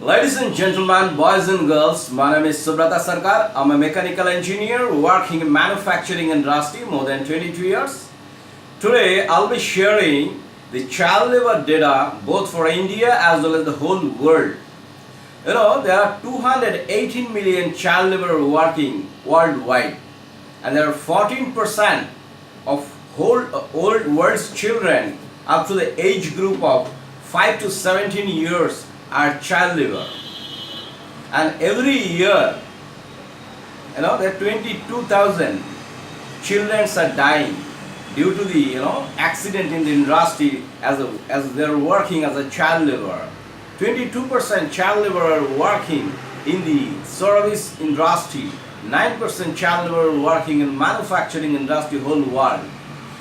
Ladies and gentlemen, boys and girls, my name is Subrata Sarker. I'm a mechanical engineer working in manufacturing industry more than 22 years. Today, I'll be sharing the child labor data both for India as well as the whole world. You know, there are 218 million child labor working worldwide, and there are 14% of whole old world's children up to the age group of 5 to 17 years are child labor. And every year, there are 22,000 children are dying due to the accident in the industry as they are working as a child laborer. 22% child laborer working in the service industry, 9% child laborer working in manufacturing industry whole world.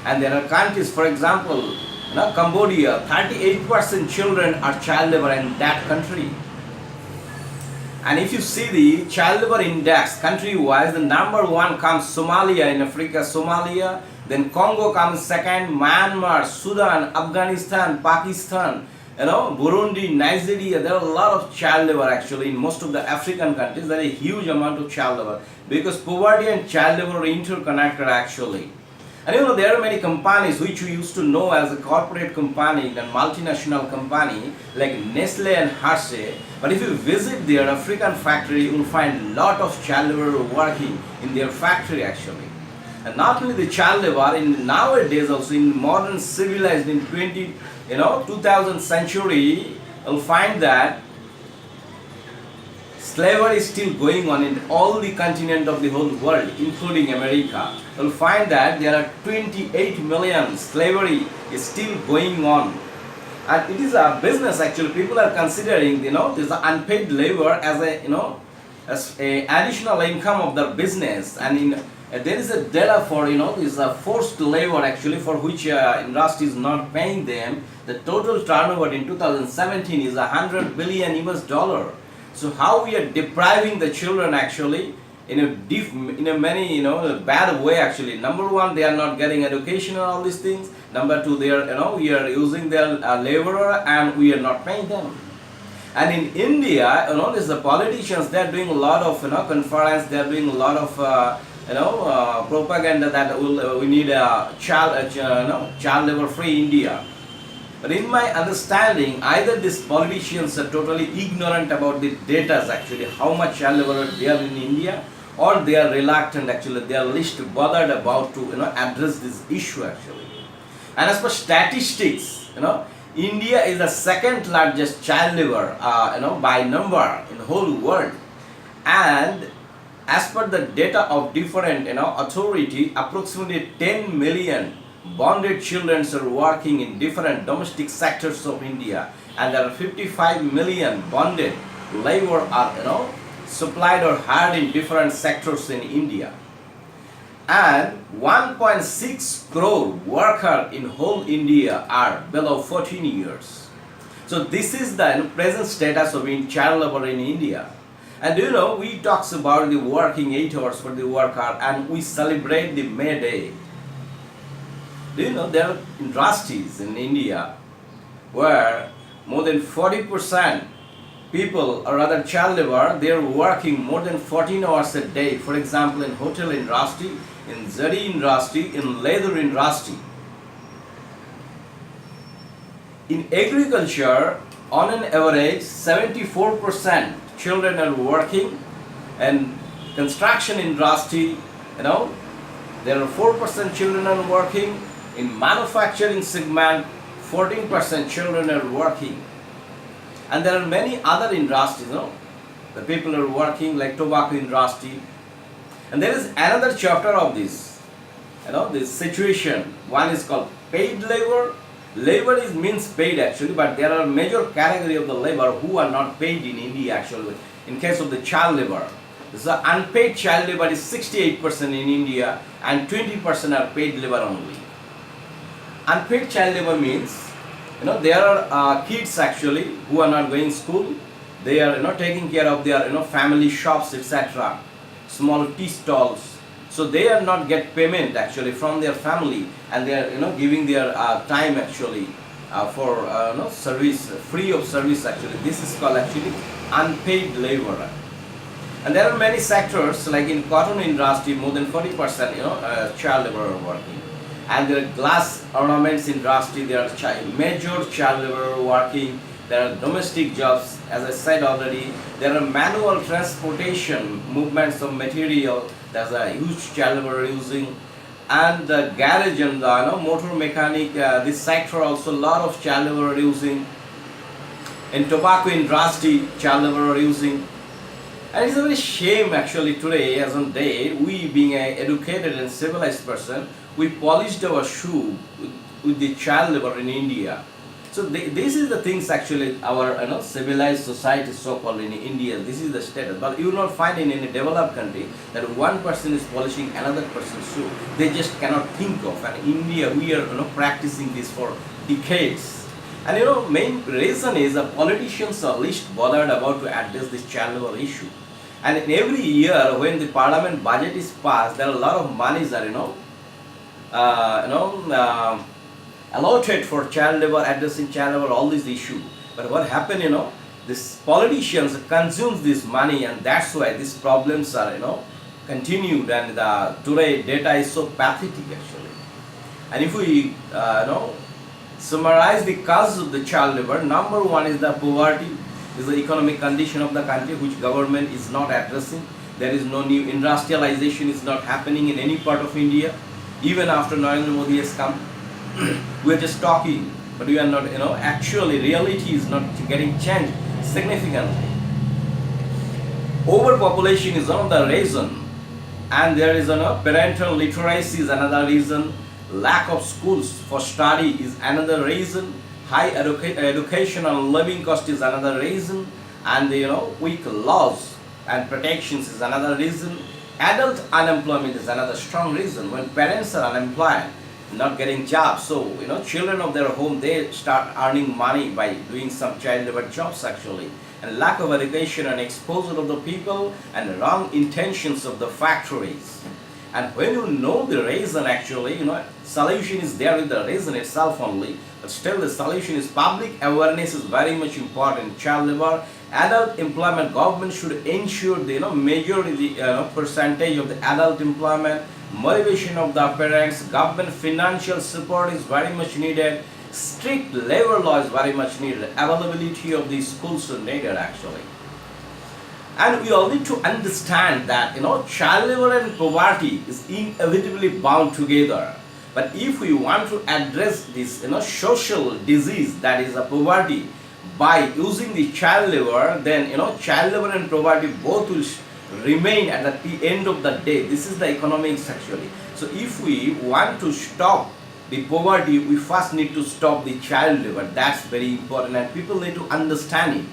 And there are countries, for example, Cambodia, 38% children are child labor in that country. And if you see the child labor index country-wise, the number one comes Somalia in Africa, Somalia. Then Congo comes second, Myanmar, Sudan, Afghanistan, Pakistan, Burundi, Nigeria. There are a lot of child labor actually in most of the African countries. There is a huge amount of child labor because poverty and child labor are interconnected actually. And there are many companies which we used to know as a corporate company and multinational company like Nestle and Hershey. But if you visit their African factory, you will find a lot of child labor working in their factory actually. And not only the child labor, in nowadays also in modern civilized in 2000th century, you'll find that slavery is still going on in all the continent of the whole world, including America. You'll find that there are 28 million slavery is still going on. And it is a business actually. People are considering, this unpaid labor as a additional income of their business. And there is a data for, this forced labor actually for which industry is not paying them. The total turnover in 2017 is 100 billion US dollar. So how we are depriving the children actually in a many bad way actually. Number one, they are not getting education and all these things. Number two, they are we are using their laborer and we are not paying them. And in India, there's the politicians. They are doing a lot of conference. They are doing a lot of propaganda that we need a child labor free India. But in my understanding, either these politicians are totally ignorant about the data actually, how much child labor they are in India, or they are reluctant actually, they are least bothered about to address this issue actually. And as per statistics, India is the second largest child labor by number in the whole world. And as per the data of different authority, approximately 10 million bonded children are working in different domestic sectors of India, and there are 55 million bonded labor are supplied or hired in different sectors in India, and 1.6 crore workers in whole India are below 14 years. So this is the present status of child labor in India. And we talks about the working 8 hours for the worker, and we celebrate the May Day. There are industries in India where more than 40% people, or rather child labor, they are working more than 14 hours a day. For example, in hotel industry, in zari industry, in leather industry. In agriculture, on an average, 74% children are working, and construction industry, there are 4% children are working. In manufacturing segment, 14% children are working. And there are many other industries, the people are working like tobacco industry. And there is another chapter of this, this situation. One is called paid labor. Labor means paid actually, but there are major category of the labor who are not paid in India actually. In case of the child labor, the unpaid child labor is 68% in India, and 20% are paid labor only. Unpaid child labor means, there are kids actually who are not going to school. They are taking care of their family shops, etc., small tea stalls. So they are not get payment actually from their family, and they are giving their time actually for service, free of service actually. This is called actually unpaid labor. And there are many sectors, like in cotton industry, more than 40% child labor are working. And there are glass ornaments industry, there are major child labor working. There are domestic jobs, as I said already. There are manual transportation, movements of material. There's a huge child labor using. And the garage and the motor mechanic, this sector also a lot of child labor using. In tobacco industry, child labor using. And it's a very shame actually today, as on date, we being an educated and civilized person, we polished our shoe with the child labor in India. So this is the things actually our civilized society so-called in India. This is the status. But you will not find in any developed country that one person is polishing another person's shoe. They just cannot think of. And in India we are practicing this for decades. And main reason is that politicians are least bothered about to address this child labor issue. And in every year when the parliament budget is passed, there are a lot of monies are allotted for child labor, addressing child labor, all these issues. But what happened, these politicians consume this money, and that's why these problems are continued. And today data is so pathetic actually. And if we summarize the causes of the child labor, number one is the poverty, is the economic condition of the country which government is not addressing. There is no new industrialization is not happening in any part of India, even after Narendra Modi has come. We are just talking, but we are not, actually reality is not getting changed significantly. Overpopulation is one of the reason, and there is parental literacy is another reason. Lack of schools for study is another reason. High educational living cost is another reason, and weak laws and protections is another reason. Adult unemployment is another strong reason. When parents are unemployed, not getting jobs, so children of their home, they start earning money by doing some child labor jobs actually. And lack of education and exposure of the people, and wrong intentions of the factories. And when you know the reason actually, solution is there with the reason itself only. But still the solution is public awareness is very much important. Child labor, adult employment, government should ensure the majority percentage of the adult employment. Motivation of the parents, government financial support is very much needed. Strict labor law is very much needed. Availability of these schools are needed actually. And we all need to understand that child labor and poverty is inevitably bound together. But if we want to address this social disease, that is a poverty, by using the child labor, then child labor and poverty both will remain at the end of the day. This is the economics actually. So if we want to stop the poverty, we first need to stop the child labor. That's very important, and people need to understand it.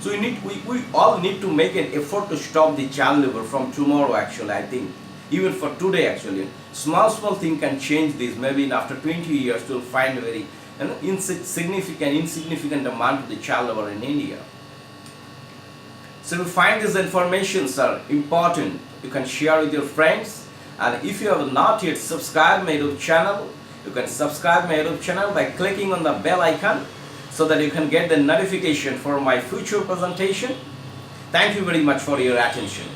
So we all need to make an effort to stop the child labor from tomorrow actually, I think. Even for today actually. Small thing can change this. Maybe after 20 years you'll find a very insignificant amount of the child labor in India. So if you find these informations are important, you can share with your friends. And if you have not yet subscribed my YouTube channel, you can subscribe my YouTube channel by clicking on the bell icon, so that you can get the notification for my future presentation. Thank you very much for your attention.